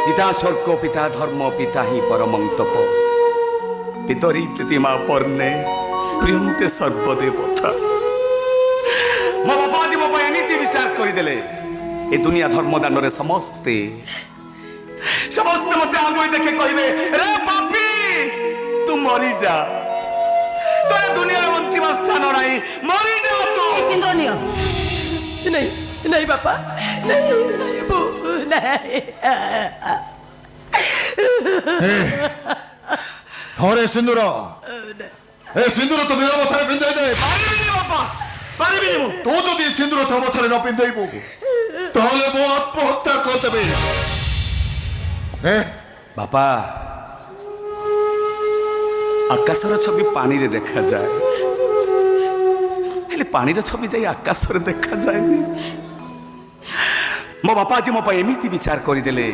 पिता स्वर्ग पिता धर्म पिता ही परमं तप पितरी प्रतिमा पर्णे प्रियंते सर्वदेवता मो बापा आज मो एमती विचार करदे ए दुनिया धर्म दान रे समस्ते समस्ते मत आगे देखे कहे रे पापी तू मरी जा तोरे दुनिया बंचिबा स्थान नहीं मरी जा तू सिंदूर नियो नहीं नहीं बापा नहीं नहीं बो नहीं थोड़े सिंदूर ए सिंदूर तो मेरा मथारे पिंधे दे पारिबिनी बापा पारिबिनी मु तो जदि सिंदूर तो मथारे न पिंधेबो ताले मो आत्महत्या कर देबे ए बापा आकाशर छवि पानी रे देखा जाए हेले पानी रे छवि जाई आकाश रे देखा जाए मो बापा जी मो एमती विचार करदे